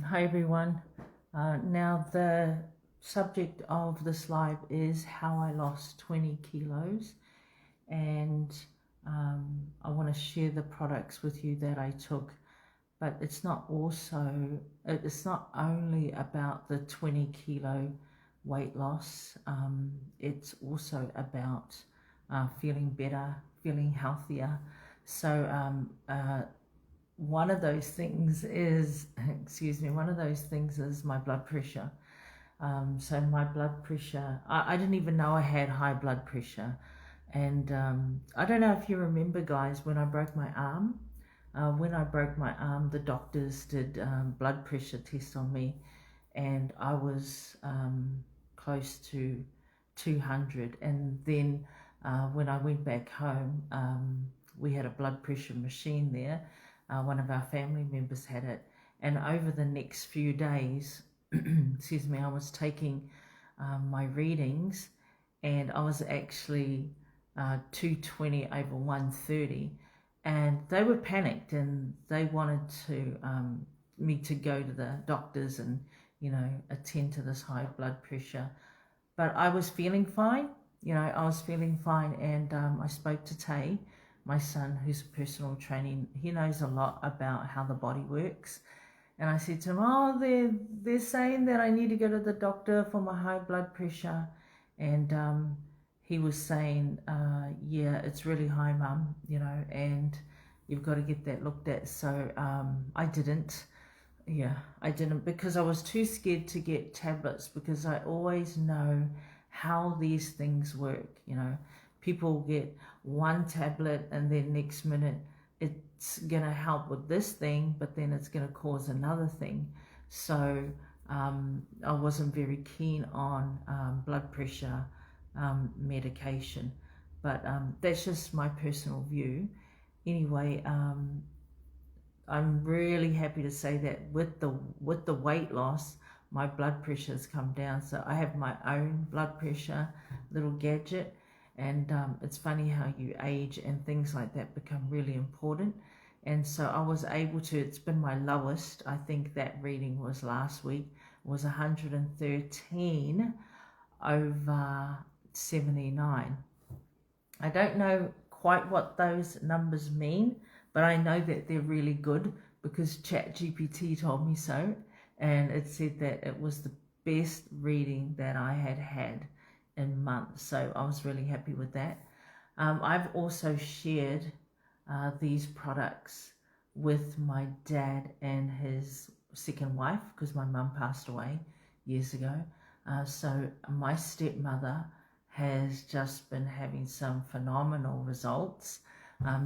Hi everyone. Now the subject of this live is how I lost 20 kilos, and I want to share the products with you that I took. But it's not only about the 20 kilo weight loss. It's also about feeling better, feeling healthier. So one of those things is, one of those things is my blood pressure. So my blood pressure, I didn't even know I had high blood pressure. And I don't know if you remember, guys, when I broke my arm. When I broke my arm, the doctors did blood pressure test on me, and I was close to 200. And then when I went back home, we had a blood pressure machine there. One of our family members had it, and over the next few days, excuse me, I was taking my readings, and I was actually 220 over 130, and they were panicked and they wanted to me to go to the doctors and attend to this high blood pressure. But I was feeling fine. I was feeling fine, and I spoke to Tay, my son, who's a personal training. He knows a lot about how the body works. And I said to him, "Oh, they're saying that I need to go to the doctor for my high blood pressure." And he was saying, "Yeah, it's really high, Mum, and you've got to get that looked at." So I didn't. Yeah, I didn't, because I was too scared to get tablets, because I always know how these things work. People get one tablet and then next minute it's going to help with this thing, but then it's going to cause another thing. So I wasn't very keen on blood pressure medication, but that's just my personal view. Anyway, I'm really happy to say that with the weight loss, my blood pressure has come down. So I have my own blood pressure little gadget, and it's funny how you age and things like that become really important. And so I was able to. It's been my lowest. I think that reading was last week. Was 113 over 79. I don't know quite what those numbers mean, but I know that they're really good because ChatGPT told me so, and it said that it was the best reading that I had had in months. So I was really happy with that. I've also shared these products with my dad and his second wife, because my mum passed away years ago. So my stepmother has just been having some phenomenal results.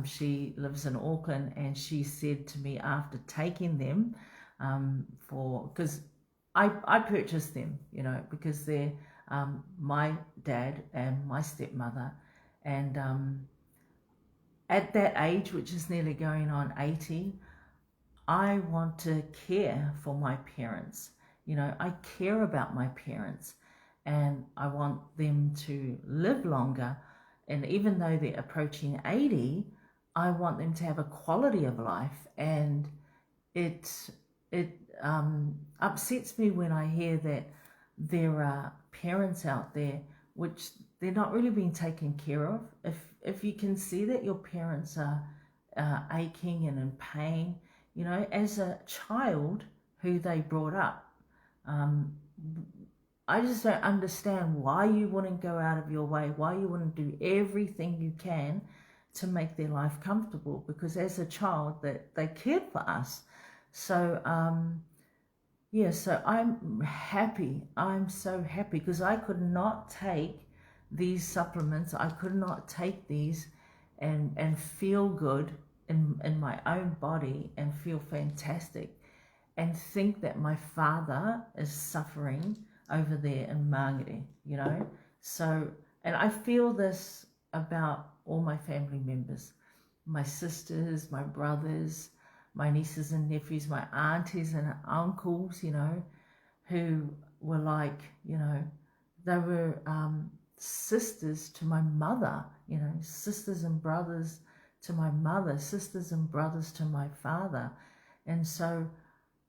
She lives in Auckland, and she said to me after taking them, because I purchased them, because they're my dad and my stepmother, and at that age, which is nearly going on 80, I want to care for my parents. I care about my parents, and I want them to live longer. And even though they're approaching 80, I want them to have a quality of life. And it upsets me when I hear that there are parents out there which they're not really being taken care of. If you can see that your parents are aching and in pain, as a child who they brought up, I just don't understand why you wouldn't go out of your way, why you wouldn't do everything you can to make their life comfortable, because as a child that they cared for us. So so I'm happy. I'm so happy because I could not take these supplements. I could not take these and feel good in my own body and feel fantastic, and think that my father is suffering over there in Mangere, So, and I feel this about all my family members, my sisters, my brothers, my nieces and nephews, my aunties and uncles, who were like, they were sisters to my mother, sisters and brothers to my mother, sisters and brothers to my father. And so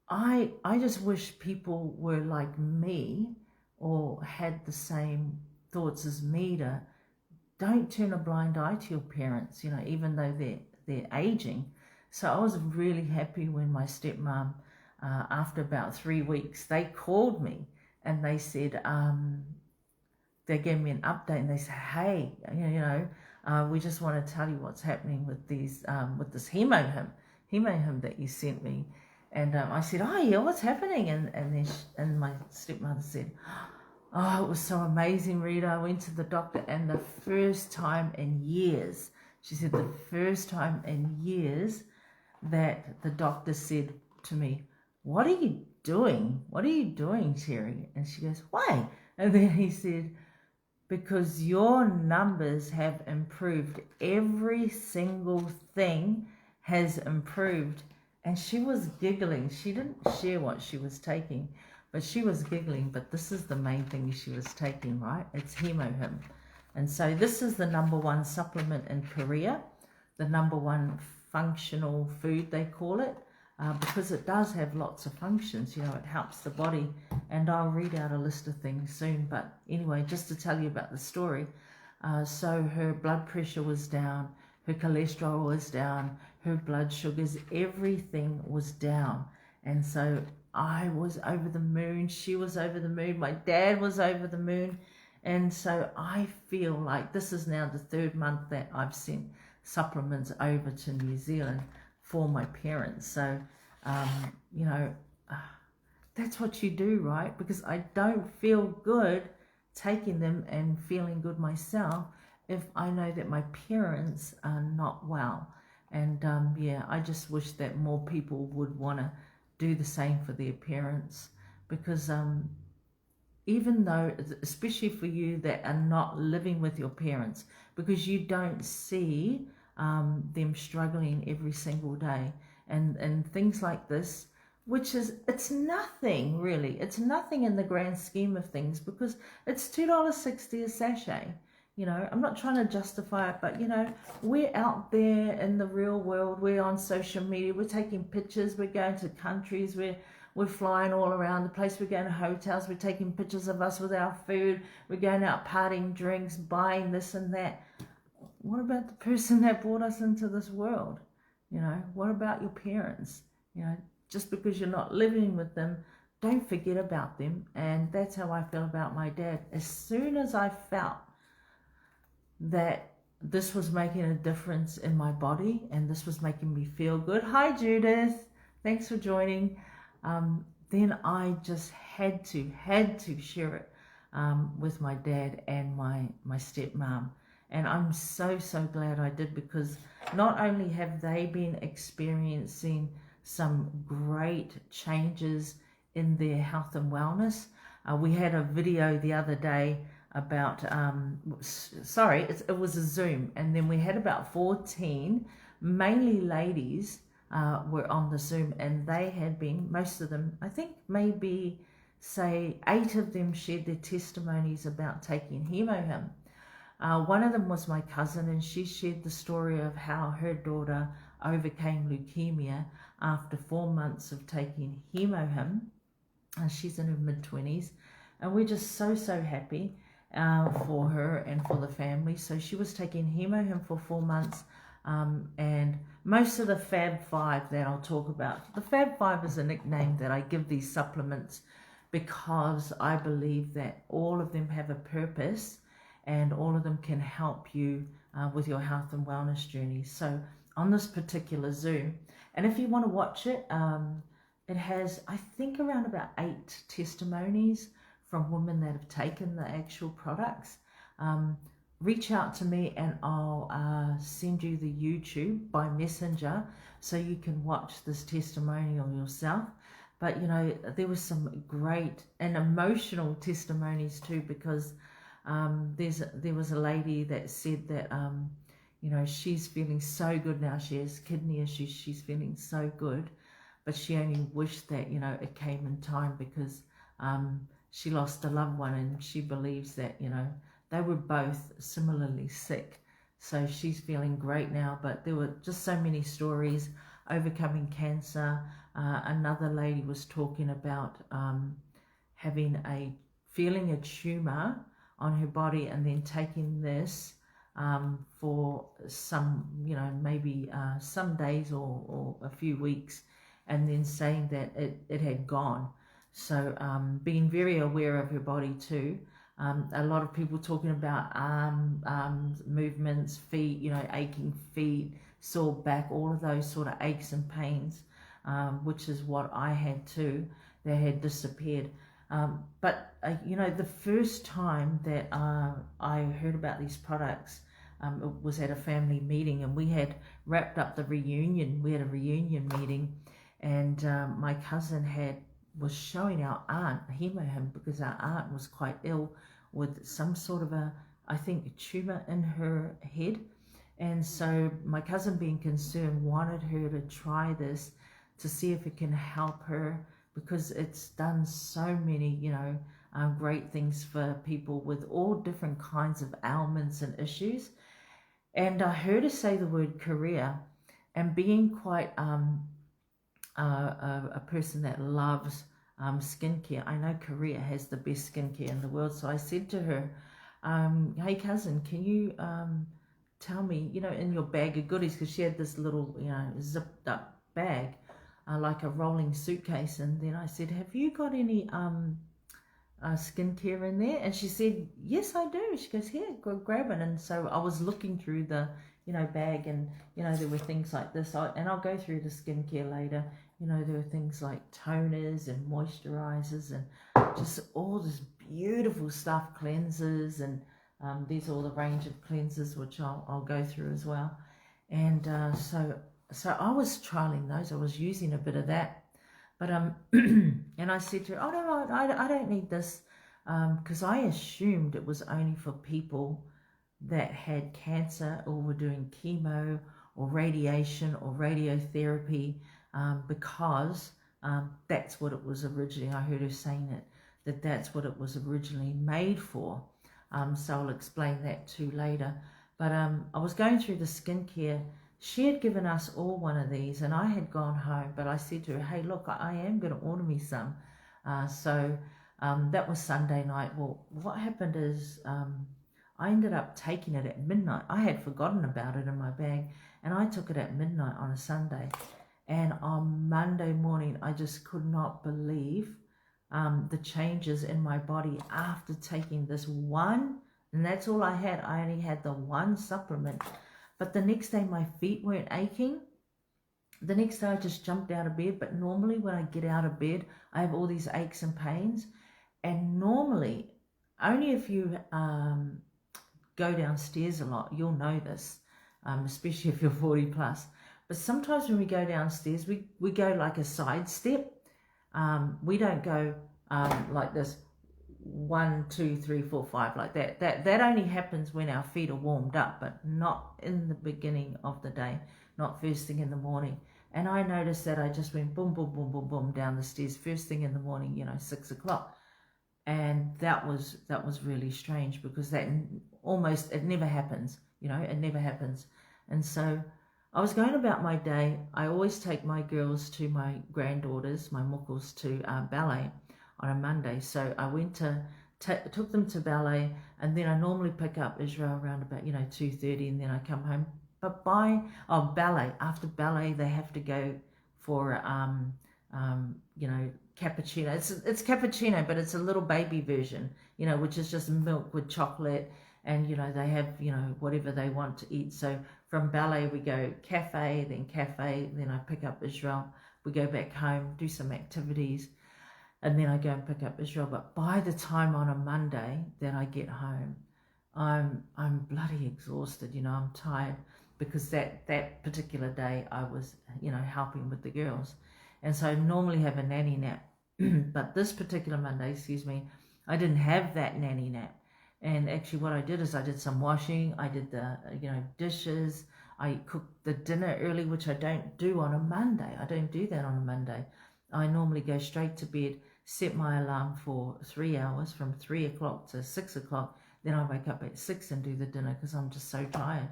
I just wish people were like me or had the same thoughts as me to don't turn a blind eye to your parents, even though they're aging. So I was really happy when my stepmom, after about 3 weeks, they called me and they said, they gave me an update and they said, hey, we just want to tell you what's happening with with this hemo him that you sent me. And I said, oh yeah, what's happening? And my stepmother said, oh, it was so amazing, Rita. I went to the doctor, and the first time in years, she said, the first time in years that the doctor said to me, what are you doing? What are you doing, Terry? And she goes, why? And then he said, because your numbers have improved. Every single thing has improved. And she was giggling. She didn't share what she was taking, but she was giggling. But this is the main thing she was taking, right? It's HemoHim. And so this is the #1 supplement in Korea, the #1 functional food, they call it, because it does have lots of functions. It helps the body. And I'll read out a list of things soon. But anyway, just to tell you about the story. So her blood pressure was down, her cholesterol was down, her blood sugars, everything was down. And so I was over the moon, she was over the moon, my dad was over the moon. And so I feel like this is now the 3rd month that I've sent supplements over to New Zealand for my parents. So, that's what you do, right? Because I don't feel good taking them and feeling good myself if I know that my parents are not well. And I just wish that more people would want to do the same for their parents, because even though, especially for you that are not living with your parents, because you don't see them struggling every single day, and things like this, which is, it's nothing really, it's nothing in the grand scheme of things, because it's $2.60 a sachet. I'm not trying to justify it, but we're out there in the real world, we're on social media, we're taking pictures, we're going to countries, we're flying all around the place, we're going to hotels, we're taking pictures of us with our food, we're going out partying, drinks, buying this and that. What about the person that brought us into this world? What about your parents? Just because you're not living with them, don't forget about them. And that's how I feel about my dad. As soon as I felt that this was making a difference in my body and this was making me feel good. Hi, Judith. Thanks for joining. Then I just had to share it with my dad and my stepmom. And I'm so glad I did, because not only have they been experiencing some great changes in their health and wellness. We had a video the other day about, it was a Zoom, and then we had about 14, mainly ladies, were on the Zoom, and they had been, most of them, I think maybe say 8 of them shared their testimonies about taking HemoHim. One of them was my cousin, and she shared the story of how her daughter overcame leukemia after 4 months of taking HemoHim. She's in her mid-20s, and we're just so happy for her and for the family. So she was taking HemoHim for 4 months, and most of the Fab 5 that I'll talk about. The Fab 5 is a nickname that I give these supplements because I believe that all of them have a purpose, and all of them can help you with your health and wellness journey. So on this particular Zoom, and if you want to watch it, it has, I think, around about 8 testimonies from women that have taken the actual products. Reach out to me and I'll send you the YouTube by messenger so you can watch this testimonial yourself. But there was some great and emotional testimonies too, because there was a lady that said that she's feeling so good now. She has kidney issues, she's feeling so good, but she only wished that it came in time, because she lost a loved one, and she believes that they were both similarly sick. So she's feeling great now. But there were just so many stories. overcoming cancer. Another lady was talking about feeling a tumor on her body and then taking this for some, maybe some days or a few weeks, and then saying that it had gone. So being very aware of her body too. A lot of people talking about movements, feet, aching feet, sore back, all of those sort of aches and pains, which is what I had too. They had disappeared. But the first time that I heard about these products, it was at a family meeting, and we had wrapped up the reunion. We had a reunion meeting, and my cousin was showing our aunt him because our aunt was quite ill with some sort of I think, a tumor in her head. And so my cousin, being concerned, wanted her to try this to see if it can help her, because it's done so many, great things for people with all different kinds of ailments and issues. And I heard her say the word career, and being quite a person that loves skincare, I know Korea has the best skincare in the world. So I said to her, hey cousin, can you tell me, in your bag of goodies, because she had this little, zipped up bag, like a rolling suitcase. And then I said, have you got any skincare in there? And she said, yes, I do. She goes, here, go grab it. And so I was looking through the, bag, and, there were things like this. And I'll go through the skincare later. There were things like toners and moisturizers and just all this beautiful stuff, cleansers, and these are all the range of cleansers, which I'll go through as well. And so I was trialing those. I was using a bit of that. But and I said to her, oh no, I don't need this, because I assumed it was only for people that had cancer or were doing chemo or radiation or radiotherapy, because that's what it was originally. I heard her saying that's what it was originally made for. So I'll explain that too later. But I was going through the skincare. She had given us all one of these, and I had gone home, but I said to her, hey, look, I am going to order me some. So that was Sunday night. Well, what happened is I ended up taking it at midnight. I had forgotten about it in my bag, and I took it at midnight on a Sunday. And on Monday morning, I just could not believe the changes in my body after taking this one. And that's all I had. I only had the one supplement. But the next day, my feet weren't aching. The next day, I just jumped out of bed. But normally when I get out of bed, I have all these aches and pains. And normally, only if you go downstairs a lot, you'll know this, especially if you're 40 plus. But sometimes when we go downstairs, we go like a side step. We don't go like this, 1, 2, 3, 4, 5, like that. That only happens when our feet are warmed up, but not in the beginning of the day, not first thing in the morning. And I noticed that I just went boom, boom, boom, boom, boom down the stairs first thing in the morning, 6 o'clock. And that was really strange, because that it never happens, it never happens. And so I was going about my day. I always take my girls to my granddaughters, my muckles, to ballet on a Monday. So I went took them to ballet, and then I normally pick up Israel around about 2:30, and then I come home. But ballet, after ballet they have to go for cappuccino. It's cappuccino, but it's a little baby version, which is just milk with chocolate, and they have whatever they want to eat. So from ballet we go cafe, then I pick up Israel. We go back home, do some activities, and then I go and pick up Israel. But by the time on a Monday that I get home, I'm bloody exhausted. I'm tired, because that particular day I was helping with the girls, and so I normally have a nanny nap. But this particular Monday, I didn't have that nanny nap. And actually what I did is I did some washing, I did the dishes, I cooked the dinner early, which I don't do on a Monday. I don't do that on a Monday. I normally go straight to bed, set my alarm for 3 hours, from 3 o'clock to 6 o'clock. Then I wake up at 6 and do the dinner, because I'm just so tired.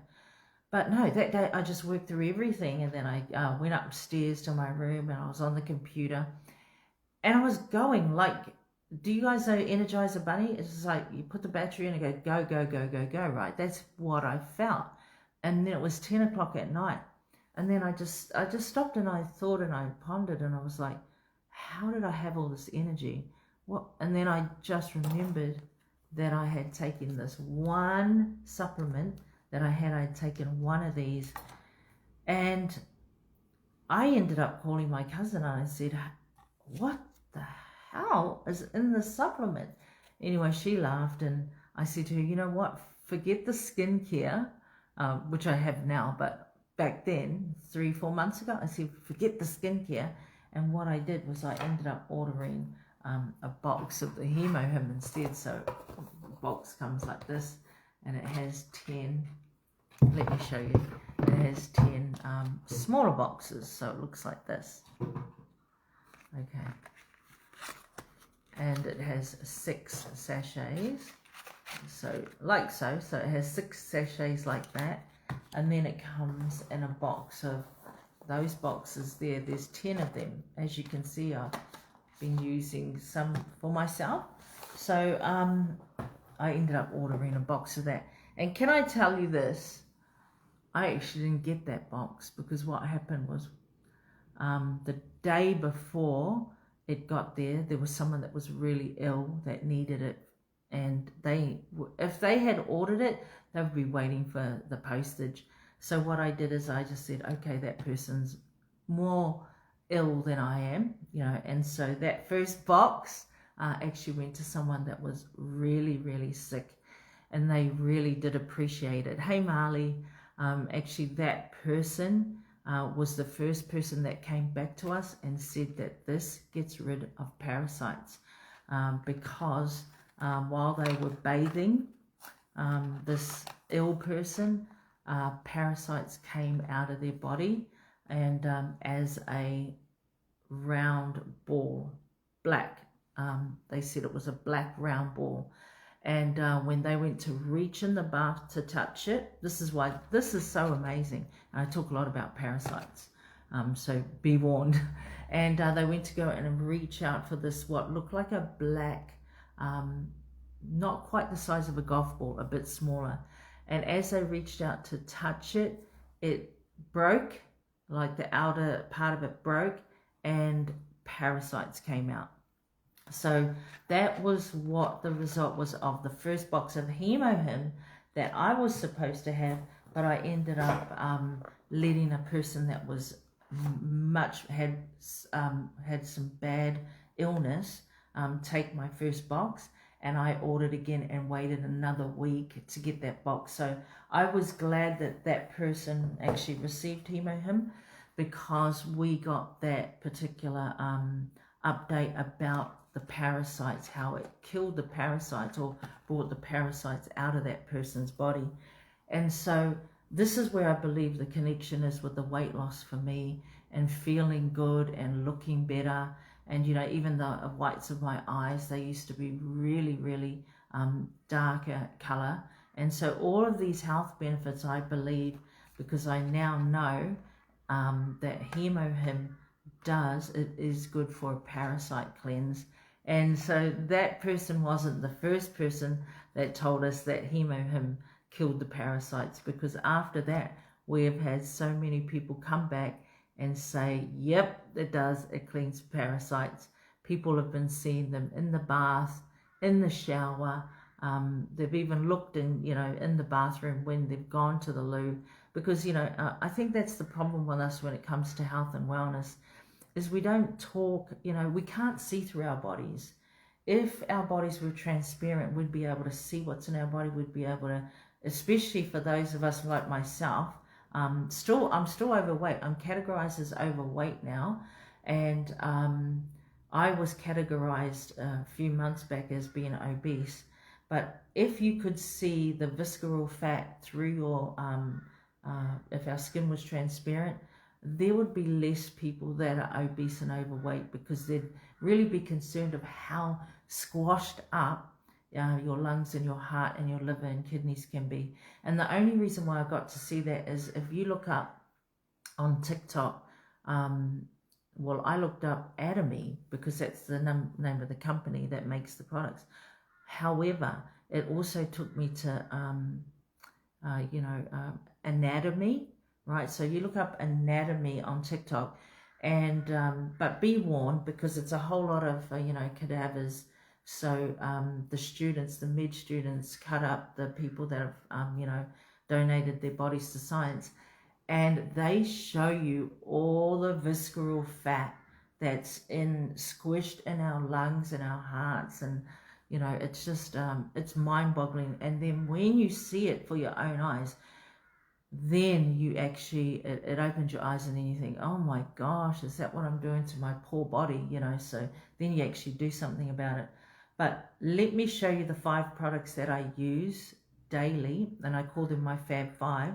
But no, that day I just worked through everything, and then I went upstairs to my room, and I was on the computer, and I was going like, do you guys know Energizer Bunny? It's just like you put the battery in and go, go, go, go, go, go, right? That's what I felt. And then it was 10 o'clock at night. And then I just stopped and I thought and I pondered and I was like, how did I have all this energy? What? And then I just remembered that I had taken this one supplement that I'd taken one of these. And I ended up calling my cousin and I said, what the hell is in the supplement? Anyway, she laughed and I said to her, you know what, forget the skincare, which I have now, but back then, 3-4 months ago, I said, forget the skincare. And what I did was I ended up ordering a box of the Hemo Him instead. So the box comes like this and it has 10, let me show you, it has 10 smaller boxes, so it looks like this. Okay, and it has 6 sachets, so it has 6 sachets like that, and then it comes in a box of those boxes there. There's 10 of them. As you can see, I've been using some for myself, so I ended up ordering a box of that. And can I tell you this, I actually didn't get that box because what happened was the day before it got there was someone that was really ill that needed it, and if they had ordered it, they would be waiting for the postage. So what I did is I just said, okay, that person's more ill than I am, and so that first box actually went to someone that was really, really sick, and they really did appreciate it. Hey Marley, actually that person was the first person that came back to us and said that this gets rid of parasites, because while they were bathing this ill person, parasites came out of their body, and as a round ball, black, they said it was a black round ball. And when they went to reach in the bath to touch it, this is why this is so amazing. And I talk a lot about parasites, so be warned. And they went to go and reach out for this, what looked like a black, not quite the size of a golf ball, a bit smaller. And as they reached out to touch it, it broke, like the outer part of it broke, and parasites came out. So that was what the result was of the first box of Hemo Him that I was supposed to have, but I ended up letting a person that was had some bad illness take my first box, and I ordered again and waited another week to get that box. So I was glad that that person actually received Hemo Him, because we got that particular update about the parasites, how it killed the parasites or brought the parasites out of that person's body. And so this is where I believe the connection is with the weight loss for me, and feeling good and looking better. And even the whites of my eyes, they used to be really, really darker color. And so all of these health benefits, I believe, because I now know that Hemo Him it is good for a parasite cleanse. And so that person wasn't the first person that told us that Hemo Him killed the parasites, because after that we have had so many people come back and say, yep, it does, it cleans parasites. People have been seeing them in the bath, in the shower, they've even looked in the bathroom when they've gone to the loo, because I think that's the problem with us when it comes to health and wellness, is we don't talk, we can't see through our bodies. If our bodies were transparent, we'd be able to see what's in our body. We'd be able to, especially for those of us like myself, I'm still overweight. I'm categorized as overweight now, and I was categorized a few months back as being obese. But if you could see the visceral fat through your, if our skin was transparent, there would be less people that are obese and overweight, because they'd really be concerned of how squashed up your lungs and your heart and your liver and kidneys can be. And the only reason why I got to see that is if you look up on TikTok, well, I looked up Atomy because that's the name of the company that makes the products. However, it also took me to, anatomy, right? So you look up anatomy on TikTok, and but be warned, because it's a whole lot of cadavers. So the students, the med students, cut up the people that have donated their bodies to science, and they show you all the visceral fat that's squished in our lungs and our hearts, and it's just it's mind-boggling. And then when you see it for your own eyes, then you actually it opens your eyes, and then you think, oh my gosh, is that what I'm doing to my poor body? So then you actually do something about it. But let me show you the 5 products that I use daily, and I call them my Fab 5,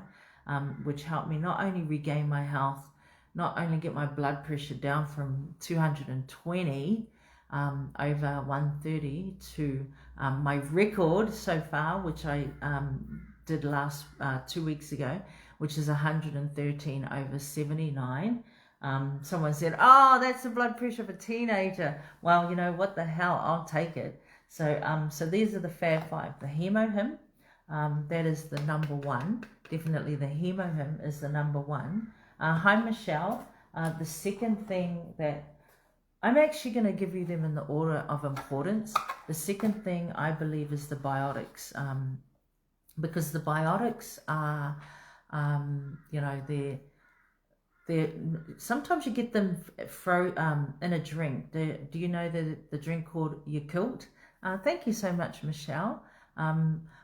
which help me not only regain my health, not only get my blood pressure down from 220 over 130 to my record so far, which I did last 2 weeks ago, which is 113 over 79. Someone said, oh, that's the blood pressure of a teenager. Well, what the hell, I'll take it. So these are the Fab 5. The Hemohim, that is the number 1. Definitely the Hemohim is the number 1. Hi, Michelle. The second thing that I'm actually going to give you them in the order of importance. The second thing I believe is the biotics, because the biotics are, they're sometimes you get them in a drink. Do you know the drink called Yakult? Thank you so much, Michelle.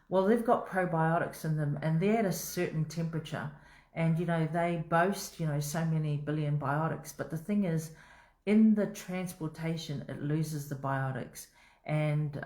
Well, they've got probiotics in them, and they're at a certain temperature, and they boast so many billion biotics. But the thing is, in the transportation, it loses the biotics, and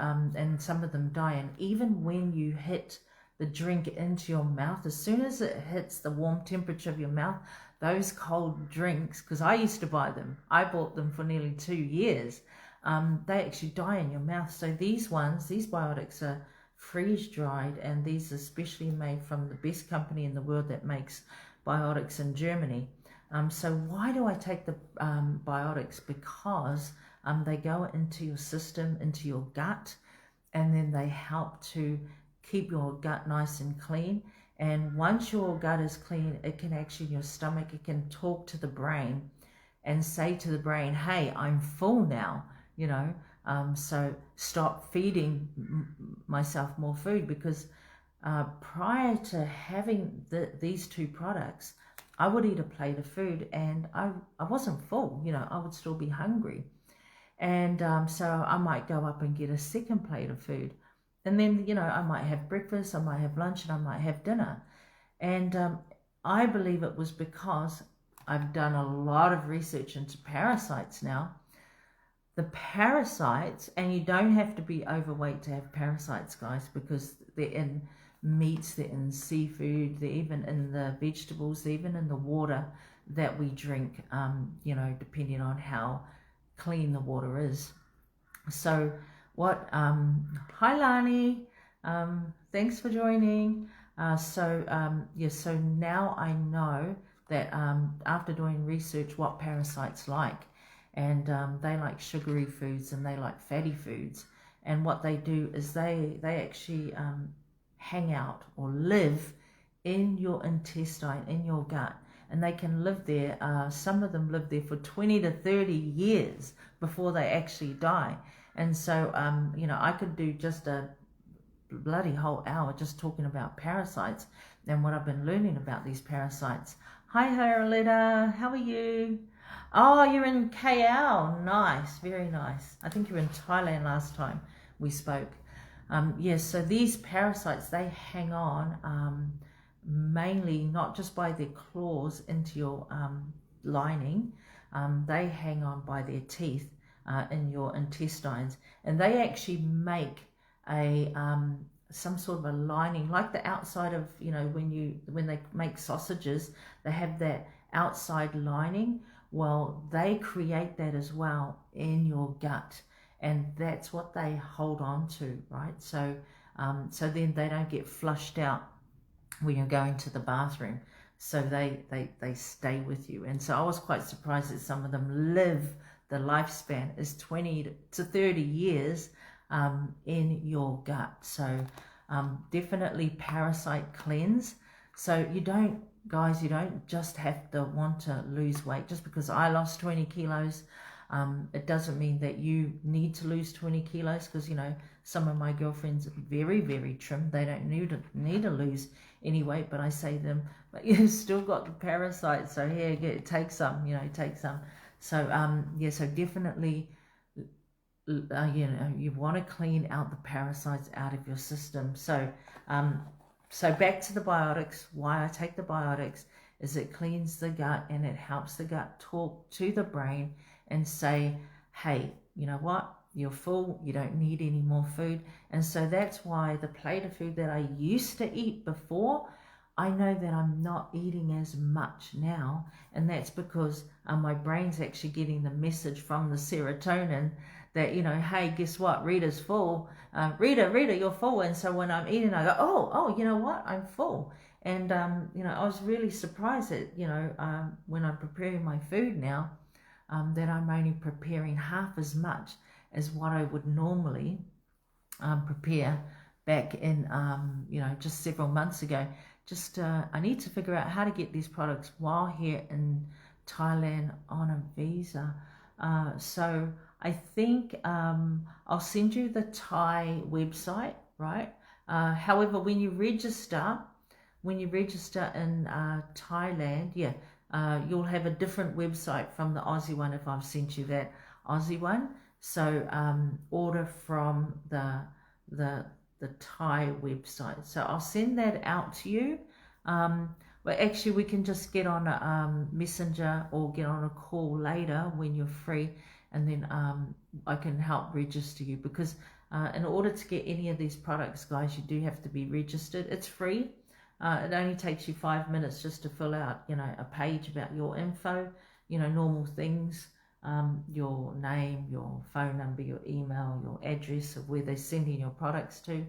some of them die. And even when you hit the drink into your mouth, as soon as it hits the warm temperature of your mouth, those cold drinks, because I used to buy them, I bought them for nearly 2 years, they actually die in your mouth. So these biotics are freeze dried, and these are specially made from the best company in the world that makes biotics in Germany. So why do I take the biotics? Because they go into your system, into your gut, and then they help to keep your gut nice and clean. And once your gut is clean, it can actually, in your stomach, it can talk to the brain and say to the brain, hey, I'm full now, so stop feeding myself more food. Because prior to having these 2 products, I would eat a plate of food and I wasn't full, I would still be hungry. And so I might go up and get a second plate of food. And then, I might have breakfast, I might have lunch, and I might have dinner. And I believe it was because I've done a lot of research into parasites now. The parasites, and you don't have to be overweight to have parasites, guys, because they're in meats, they're in seafood, they're even in the vegetables, they're even in the water that we drink, depending on how clean the water is. So hi Lani, thanks for joining. So now I know that after doing research what parasites like, and they like sugary foods and they like fatty foods, and what they do is they actually hang out or live in your intestine, in your gut, and they can live there. Some of them live there for 20 to 30 years before they actually die. And so, I could do just a bloody whole hour just talking about parasites and what I've been learning about these parasites. Hi, Haroletta. How are you? Oh, you're in KL. Nice. Very nice. I think you were in Thailand last time we spoke. Yes, so these parasites, they hang on mainly not just by their claws into your lining. They hang on by their teeth in your intestines, and they actually make a some sort of a lining, like the outside of when they make sausages, they have that outside lining. Well, they create that as well in your gut, and that's what they hold on to, right? So so then they don't get flushed out when you're going to the bathroom, so they stay with you. And so I was quite surprised that some of them live, the lifespan is 20 to 30 years in your gut. So definitely parasite cleanse. So you don't, guys, you don't just have to want to lose weight. Just because I lost 20 kilos, it doesn't mean that you need to lose 20 kilos, because, you know, some of my girlfriends are very, very trim. They don't need to lose any weight, but I say to them, but you've still got the parasites, so here, take some, you know, take some. So yeah, so definitely, you know, you want to clean out the parasites out of your system. So so back to the biotics. Why I take the biotics is it cleans the gut, and it helps the gut talk to the brain and say, hey, you know what, you're full, you don't need any more food. And so that's why the plate of food that I used to eat before, I know that I'm not eating as much now, and that's because my brain's actually getting the message from the serotonin that, you know, hey, guess what, Rita's full, Rita, you're full. And so when I'm eating, I go, oh, you know what, I'm full. And you know, I was really surprised that, you know, when I'm preparing my food now, that I'm only preparing half as much as what I would normally prepare back in, you know, just several months ago. Just I need to figure out how to get these products while here in Thailand on a visa. So I think I'll send you the Thai website, right? However, when you register in Thailand, yeah, you'll have a different website from the Aussie one if I've sent you that Aussie one. So order from the Thai website. So I'll send that out to you. But actually, we can just get on a messenger or get on a call later when you're free, and then I can help register you, because in order to get any of these products, guys, you do have to be registered. It's free. It only takes you 5 minutes just to fill out, you know, a page about your info, you know, normal things, your name, your phone number, your email, your address of where they're sending your products to.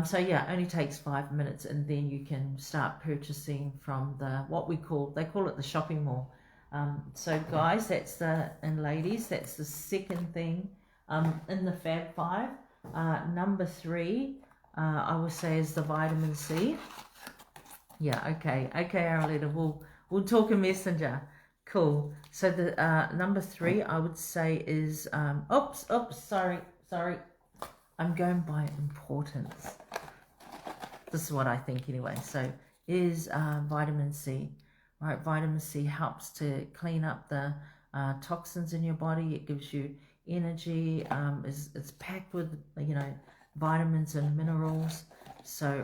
So yeah, it only takes 5 minutes, and then you can start purchasing from the, they call it the shopping mall. So guys, and ladies, that's the second thing in the Fab 5. Number 3, I would say, is the vitamin C. Yeah, okay, Arletta, we'll talk a messenger. Cool. So the number 3, I would say, is sorry. I'm going by importance. This is what I think anyway. So is vitamin C, right? Vitamin C helps to clean up the toxins in your body. It gives you energy. It's packed with, you know, vitamins and minerals. So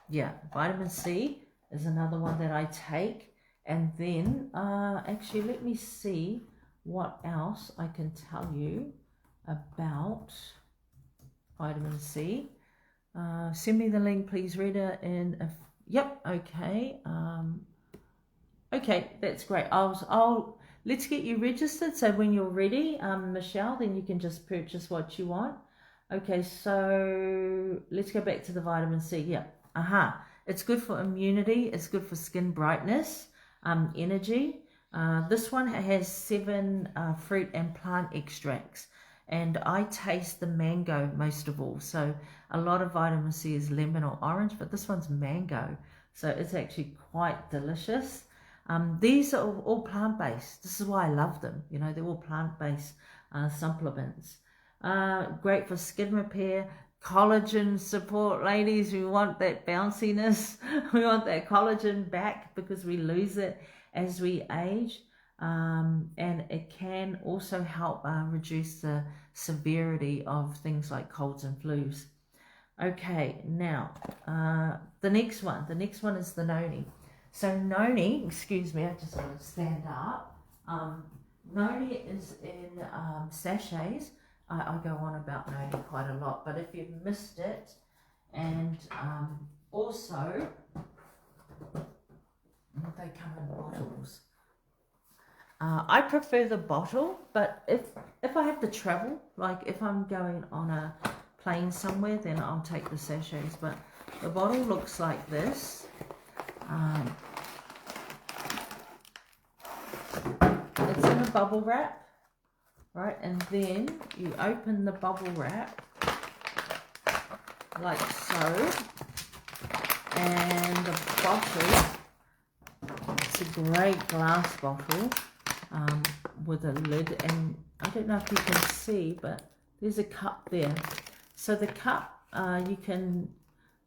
yeah, vitamin C is another one that I take. And then actually, let me see what else I can tell you about vitamin C. Send me the link, please, Rita. And yep, okay. Okay, that's great. Let's get you registered. So when you're ready, Michelle, then you can just purchase what you want. Okay, so let's go back to the vitamin C. Yeah. It's good for immunity. It's good for skin brightness, energy. This one has 7 fruit and plant extracts, and I taste the mango most of all. So a lot of vitamin C is lemon or orange, but this one's mango, so it's actually quite delicious. These are all plant-based. This is why I love them. You know, they're all plant-based supplements. Great for skin repair, collagen support, ladies. We want that bounciness. We want that collagen back because we lose it as we age. And it can also help reduce the severity of things like colds and flus. Okay, now the next one is the noni. So noni, excuse me, I just want to stand up. Noni is in sachets. I go on about noni quite a lot, but if you've missed it, and also they come in bottles. I prefer the bottle, but if if I have to travel, like if I'm going on a plane somewhere, then I'll take the sachets. But the bottle looks like this. It's in a bubble wrap, right? And then you open the bubble wrap like so. And the bottle, it's a great glass bottle with a lid, and I don't know if you can see, but there's a cup there. So the cup, you can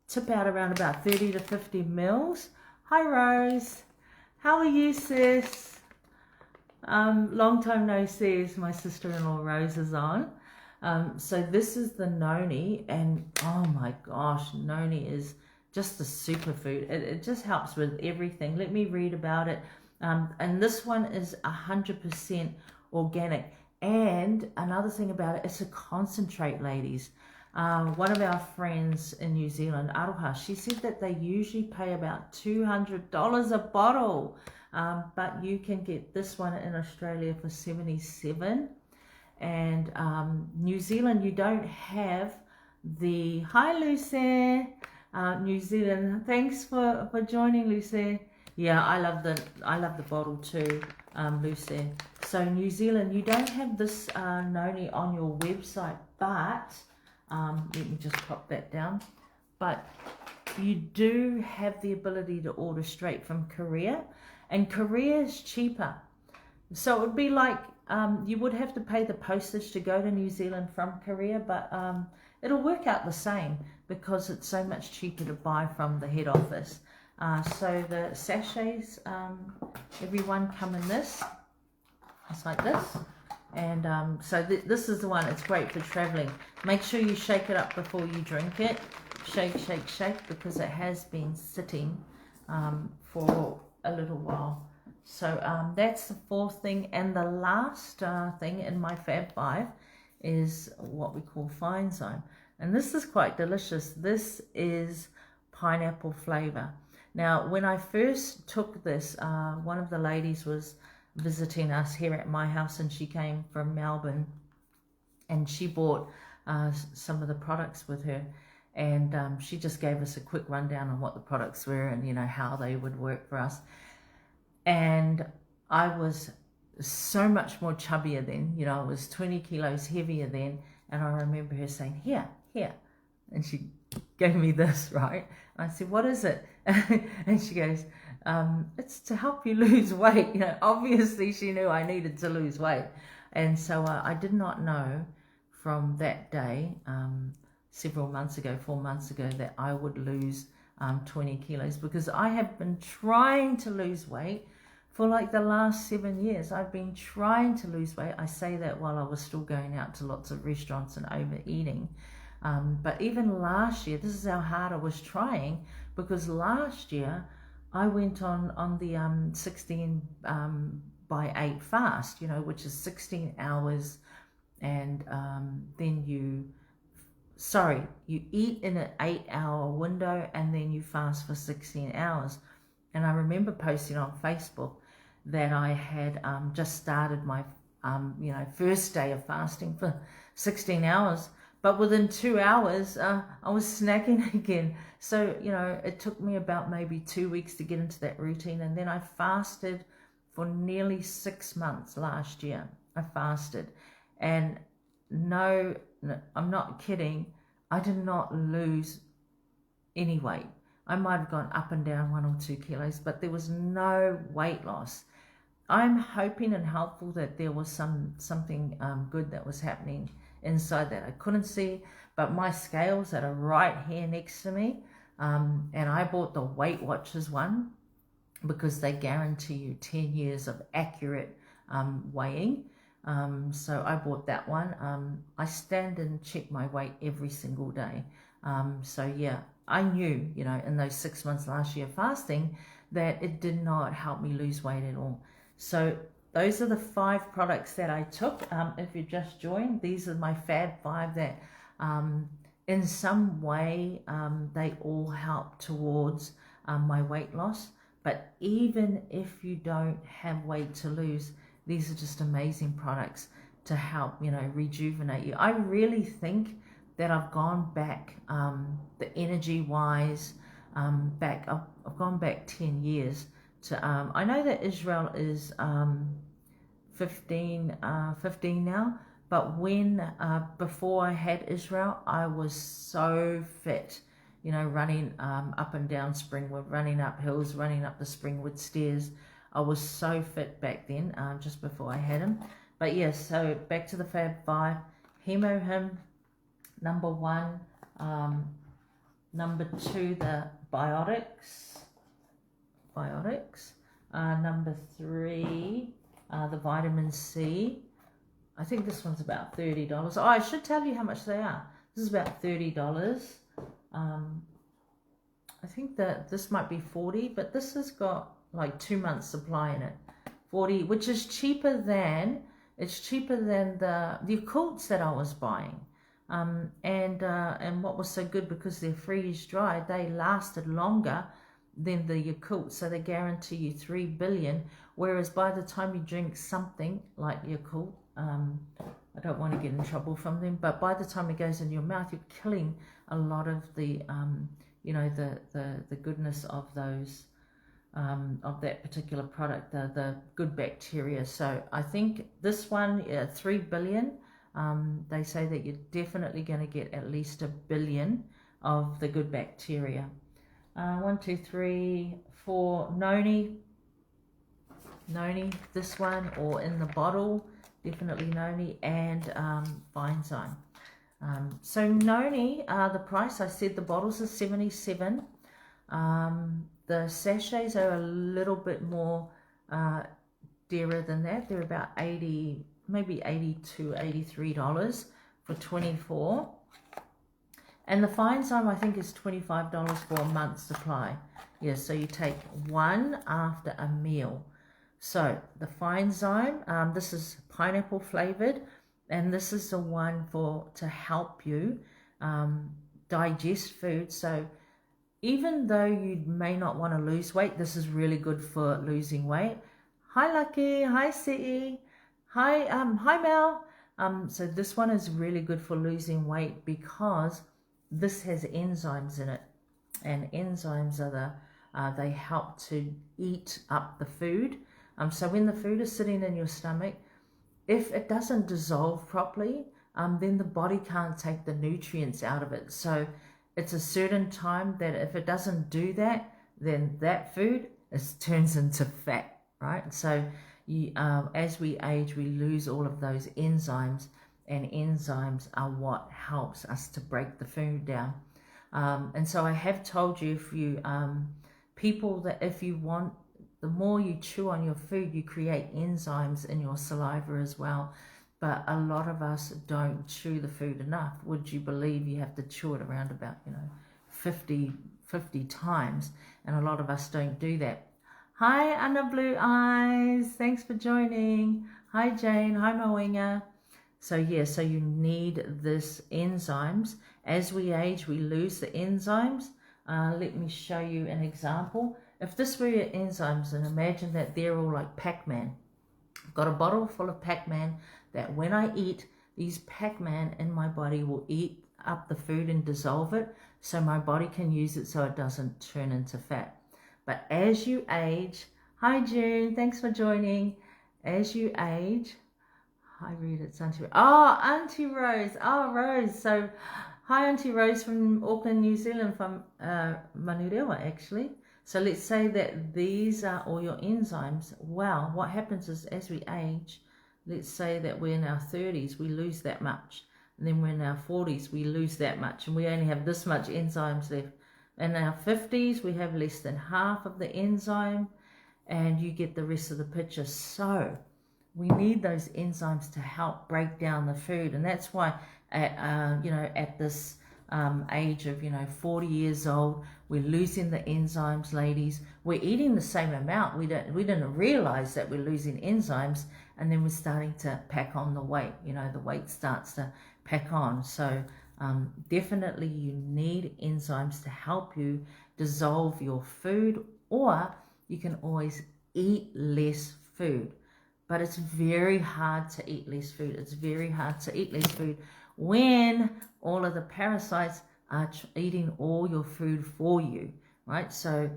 tip out around about 30 to 50 mils. Hi Rose, how are you sis? Long time no see, my sister-in-law Rose is on. So this is the noni, and oh my gosh, noni is just a superfood. It just helps with everything. Let me read about it. And this one is 100% organic. And another thing about it, it's a concentrate, ladies. One of our friends in New Zealand, Aroha, she said that they usually pay about $200 a bottle. But you can get this one in Australia for $77. And New Zealand, you don't have the... Hi, Lucy. New Zealand, thanks for joining, Lucy. Yeah, I love the bottle too, Lucy. So New Zealand, you don't have this noni on your website, but let me just pop that down. But you do have the ability to order straight from Korea, and Korea is cheaper. So it would be like you would have to pay the postage to go to New Zealand from Korea, but it'll work out the same because it's so much cheaper to buy from the head office. So the sachets, everyone come in this. It's like this. And so this is the one. It's great for traveling. Make sure you shake it up before you drink it. Shake, shake, shake, because it has been sitting for a little while. So that's the fourth thing. And the last thing in my Fab 5 is what we call Fine Zone. And this is quite delicious. This is pineapple flavor. Now, when I first took this, one of the ladies was visiting us here at my house, and she came from Melbourne, and she bought some of the products with her, and she just gave us a quick rundown on what the products were and, you know, how they would work for us. And I was so much more chubbier then, you know, I was 20 kilos heavier then, and I remember her saying, here, and she gave me this, right? And I said, what is it? And she goes, it's to help you lose weight. You know, obviously she knew I needed to lose weight. And so I did not know from that day, several months ago, 4 months ago, that I would lose 20 kilos, because I have been trying to lose weight for like the last 7 years. I've been trying to lose weight. I say that while I was still going out to lots of restaurants and overeating. But even last year, this is how hard I was trying, because last year I went on the 16 by 8 fast, you know, which is 16 hours, and then you eat in an 8-hour window, and then you fast for 16 hours. And I remember posting on Facebook that I had just started my first day of fasting for 16 hours. But within 2 hours, I was snacking again. So, you know, it took me about maybe 2 weeks to get into that routine. And then I fasted for nearly 6 months last year. I fasted. And no, I'm not kidding. I did not lose any weight. I might have gone up and down 1 or 2 kilos, but there was no weight loss. I'm hoping and hopeful that there was something good that was happening inside that I couldn't see, but my scales that are right here next to me, and I bought the Weight Watchers one because they guarantee you 10 years of accurate weighing. So I bought that one. I stand and check my weight every single day. So yeah, I knew, you know, in those 6 months last year fasting, that it did not help me lose weight at all. So those are the 5 products that I took. If you just joined, these are my Fab 5 that in some way they all help towards my weight loss. But even if you don't have weight to lose, these are just amazing products. to help, you know, rejuvenate you. I really think that I've gone back, the energy wise, I've gone back 10 years to, I know that Israel is 15 now, but when, before I had Israel, I was so fit, you know, running up and down Springwood, running up hills, running up the Springwood stairs. I was so fit back then, just before I had him. But yes, so back to the Fab Five. Hemo Him, number 1. Number 2, the Biotics. Number 3, the Vitamin C. I think this one's about $30. Oh, I should tell you how much they are. This is about $30. I think that this might be 40, but this has got like 2 months supply in it. 40, which is cheaper than the Yakults that I was buying. And what was so good, because they're freeze dried, they lasted longer than the Yakult, so they guarantee you 3 billion. Whereas by the time you drink something like Yakult, I don't want to get in trouble from them, but by the time it goes in your mouth, you're killing a lot of the you know, the goodness of those of that particular product, the good bacteria. So I think this one, 3 billion. They say that you're definitely going to get at least 1 billion of the good bacteria. 1, 2, 3, 4. Noni, this one, or in the bottle, definitely Noni, and Feinzyme. So Noni, the price, I said the bottles are 77. The sachets are a little bit more dearer than that. They're about 80, maybe $82, $83 for 24. And the Feinzyme, I think, is $25 for a month's supply. Yeah, so you take one after a meal. So the Feinzyme, this is pineapple flavored, and this is the one to help you digest food. So even though you may not want to lose weight, this is really good for losing weight. Hi Lucky, hi Cee, hi Mel. So this one is really good for losing weight because this has enzymes in it, and enzymes are they help to eat up the food. So when the food is sitting in your stomach, if it doesn't dissolve properly, then the body can't take the nutrients out of it. So it's a certain time that if it doesn't do that, then that food turns into fat, right? So as we age, we lose all of those enzymes, and enzymes are what helps us to break the food down. And so I have told you, if you people, that if you want, the more you chew on your food, you create enzymes in your saliva as well. But a lot of us don't chew the food enough. Would you believe you have to chew it around about, 50 times, and a lot of us don't do that. Hi, Anna Blue Eyes. Thanks for joining. Hi, Jane. Hi, Moinga. So, yeah, so you need this enzymes. As we age, we lose the enzymes. Let me show you an example. If this were your enzymes, and imagine that they're all like Pac-Man. I've got a bottle full of Pac-Man that when I eat, these Pac-Man in my body will eat up the food and dissolve it, so my body can use it so it doesn't turn into fat. But as you age, hi June, thanks for joining. As you age, I read it's Auntie Rose. Oh, Auntie Rose. Oh, Rose. So, hi Auntie Rose from Auckland, New Zealand, from Manurewa actually. So let's say that these are all your enzymes. Well, what happens is as we age, let's say that we're in our 30s, we lose that much. And then we're in our 40s, we lose that much. And we only have this much enzymes left. In our 50s, we have less than half of the enzyme. And you get the rest of the picture. So we need those enzymes to help break down the food. And that's why, at this age of 40 years old, we're losing the enzymes, ladies. We're eating the same amount. We didn't realize that we're losing enzymes, and then we're starting to pack on the weight. The weight starts to pack on. So definitely you need enzymes to help you dissolve your food, or you can always eat less food. but it's very hard to eat less food. It's very hard to eat less food when all of the parasites are eating all your food for you, right? So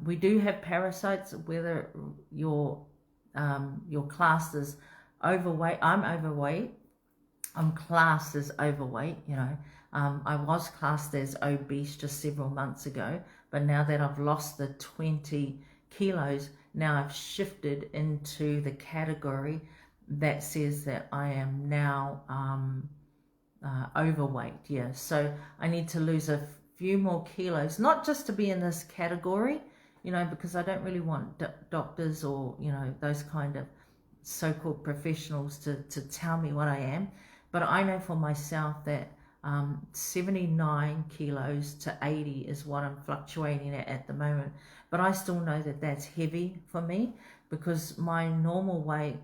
we do have parasites, whether your class is overweight. I'm overweight. I'm classed as overweight, you know. I was classed as obese just several months ago, but now that I've lost the 20 kilos, now I've shifted into the category that says that I am now overweight. Yeah, so I need to lose a few more kilos, not just to be in this category, you know, because I don't really want doctors or, you know, those kind of so-called professionals to tell me what I am, but I know for myself that 79 kilos to 80 is what I'm fluctuating at the moment. But I still know that that's heavy for me, because my normal weight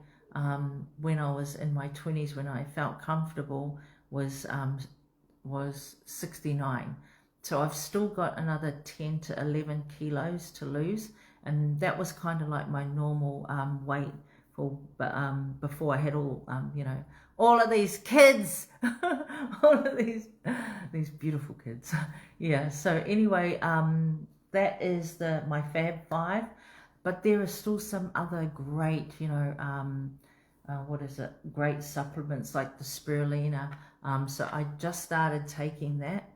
when I was in my 20s, when I felt comfortable, was 69. So I've still got another 10 to 11 kilos to lose, and that was kind of like my normal weight for before I had all you know, all of these kids, all of these beautiful kids. Yeah, so anyway, that is my Fab 5, but there are still some other great, you know, great supplements like the spirulina. So I just started taking that,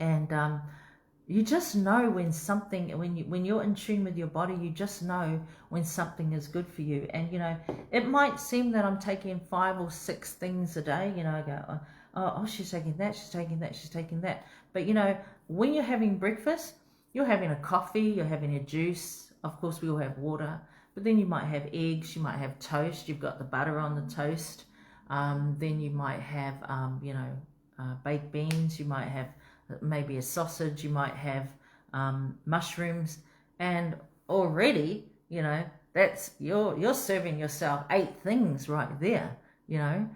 and you just know when something, when you're in tune with your body, you just know when something is good for you. And you know, it might seem that I'm taking 5 or 6 things a day. You know, I go, oh, she's taking that, she's taking that, she's taking that. But you know, when you're having breakfast, you're having a coffee, you're having a juice. Of course, we all have water, but then you might have eggs, you might have toast. You've got the butter on the toast. Then you might have, you know, baked beans. You might have maybe a sausage, you might have mushrooms, and already, you know, that's you're serving yourself 8 things right there, you know,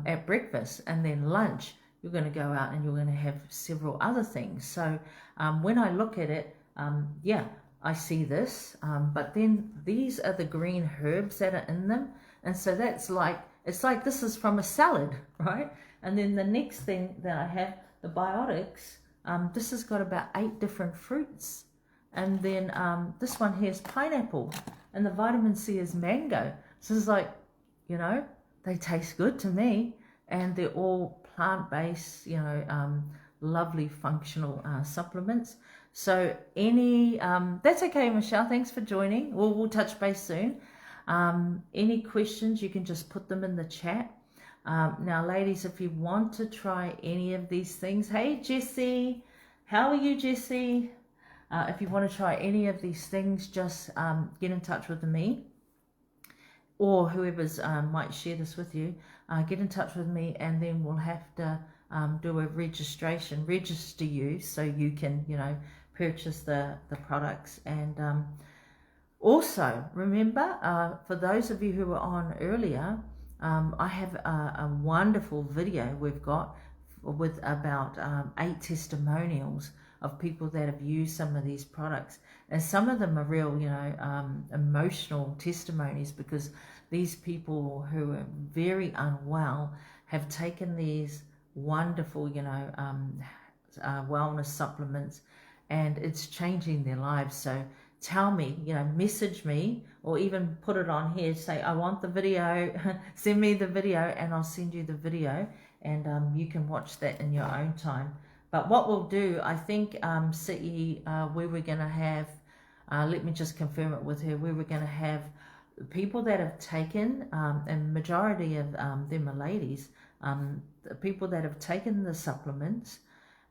at breakfast. And then lunch, you're going to go out and you're going to have several other things. So when I look at it, yeah, I see this, but then these are the green herbs that are in them, and so that's like, it's like this is from a salad, right? And then the next thing that I have, the biotics, this has got about 8 different fruits. And then this one here is pineapple, and the vitamin C is mango. So it's like, you know, they taste good to me, and they're all plant-based, you know, lovely functional supplements. So that's okay, Michelle, thanks for joining. We'll touch base soon. Any questions, you can just put them in the chat. Now, ladies, if you want to try any of these things, hey, Jessie, how are you, Jessie? If you want to try any of these things, just get in touch with me, or whoever's might share this with you. Get in touch with me, and then we'll have to do a register you, so you can, you know, purchase the products. And also, remember, for those of you who were on earlier, I have a wonderful video we've got with about 8 testimonials of people that have used some of these products. And some of them are real, you know, emotional testimonies, because these people who are very unwell have taken these wonderful, you know, wellness supplements, and it's changing their lives. So tell me, you know, message me, or even put it on here, say, I want the video, send me the video, and I'll send you the video, and you can watch that in your own time. But what we'll do, I think, we were going to have, let me just confirm it with her, we were going to have people that have taken, and majority of them are ladies, the people that have taken the supplements,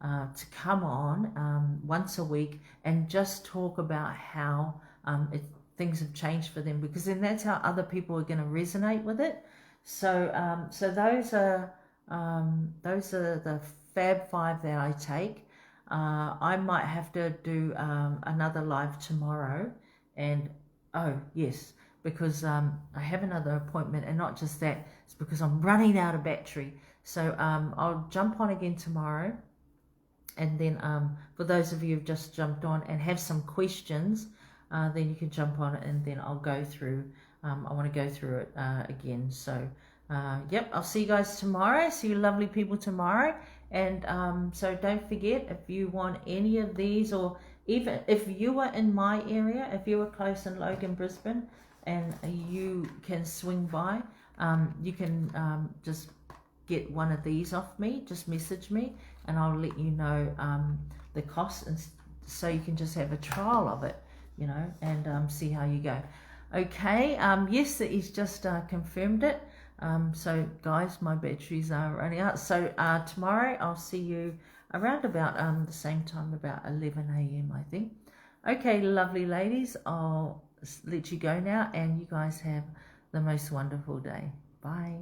to come on once a week and just talk about how things have changed for them, because then that's how other people are going to resonate with it. So those are the Fab 5 that I take. I might have to do another live tomorrow, and oh yes, because I have another appointment, and not just that, it's because I'm running out of battery. So I'll jump on again tomorrow. And then for those of you who've just jumped on and have some questions, then you can jump on it, and then I'll go through I want to go through it again. So yep, I'll see you guys tomorrow. See you lovely people tomorrow. And so don't forget, if you want any of these, or even if you are in my area, if you are close in Logan, Brisbane, and you can swing by, you can just get one of these off me. Just message me and I'll let you know the cost, and so you can just have a trial of it, you know, and see how you go. Okay, yes, he's just confirmed it. So guys, my batteries are running out. So tomorrow I'll see you around about the same time, about 11 a.m. I think. Okay, lovely ladies, I'll let you go now, and you guys have the most wonderful day. Bye.